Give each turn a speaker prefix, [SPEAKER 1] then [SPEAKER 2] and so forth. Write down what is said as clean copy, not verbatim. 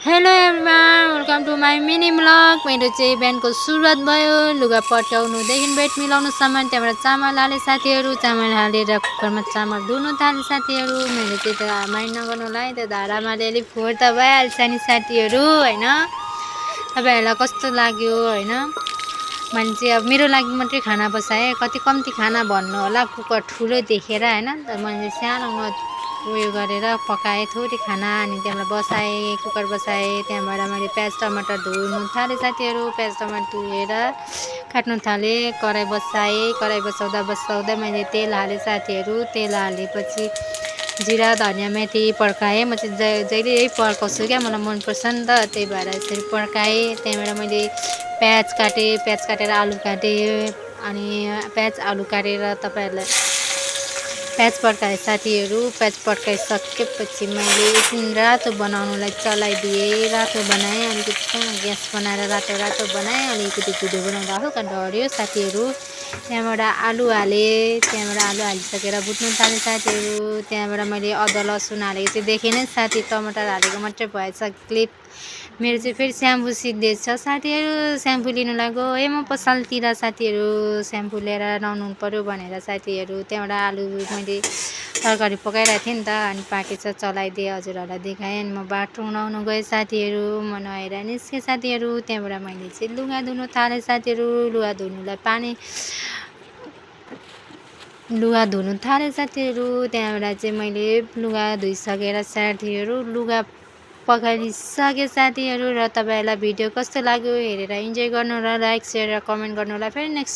[SPEAKER 1] Hello everyone, welcome to my mini blog. मेरो चाहिँ बिहानको सुरुवात भयो लुगा पट्याउनुदेखि बेड मिलाउनु सामान, त्यहाँबाट चामल हालेँ साथीहरू। चामल हालेर कुकरमा चामल धुनु थालेँ साथीहरू। मैले चाहिँ त माइन्ड नगर्नुलाई त्यो धारामा अलिअलि फोहोर त भइहाल्छ नि साथीहरू होइन। तपाईँहरूलाई कस्तो लाग्यो होइन। मैले चाहिँ अब मेरो लागि मात्रै खाना बसाएँ, कति कम्ती खाना भन्नु होला कुकर ठुलो देखेर होइन। त मैले सानोमा उयो गरेर पकाएँ थोरै खाना, अनि त्यहाँबाट बसाएँ, कुकर बसाएँ। त्यहाँबाट मैले प्याज टमाटर धुनु थालेँ साथीहरू। प्याज टमाटर धुएर काट्नु थालेँ, कराई बसाएँ। कराई बसाउँदा मैले तेल हालेँ साथीहरू। तेल हालेपछि जिरा धनियाँ मेथी पड्काएँ। म चाहिँ जहिले यही पड्काउँछु क्या, मलाई मनपर्छ नि त, त्यही भएर यसरी पड्काएँ। त्यहाँबाट मैले प्याज काटेर आलु काटेँ, अनि प्याज आलु काटेर तपाईँहरूलाई प्याज पड्काएँ साथीहरू। प्याज पड्काइसकेपछि मैले एकछिन रातो बनाउनुलाई चलाइदिएँ। रातो बनाएँ, अलिकति ग्यास बनाएर रातो बनाएँ। अलिकति भिडियो बनाउँदा हल्का डढ्यो साथीहरू। त्यहाँबाट आलु हालेँ। त्यहाँबाट आलु हालिसकेर भुट्नु थालेँ साथीहरू। त्यहाँबाट मैले अदुवा लसुन हालेको चाहिँ देखेँ नै साथी, टमाटर हालेको मात्रै भएछ क्लिप। मेरो चाहिँ फेरि स्याम्पू सिद्धिएछ साथीहरू। स्याम्पू लिनु लाग्यो है म पसलतिर साथीहरू। स्याम्पू लिएर नुहाउनु पऱ्यो भनेर साथीहरू। त्यहाँबाट आलु मैले तरकारी पकाइरहेको थिएँ नि त, अनि पाकेछ चलाइदिएँ, हजुरहरूलाई देखाएँ। अनि म बाथरुम नुहाउनु गएँ साथीहरू। म नुहाएर निस्केँ साथीहरू। त्यहाँबाट मैले चाहिँ लुगा धुनु थालेँ साथीहरू। लुगा धुनु थालेँ साथीहरू। त्यहाँबाट चाहिँ मैले लुगा धोइसकेर साथीहरू लुगा पखालिसकेँ साथीहरू। र तपाईँहरूलाई भिडियो कस्तो लाग्यो हेरेर इन्जोय गर्नु र लाइक सेयर र कमेन्ट गर्नु होला। फेरि नेक्स्ट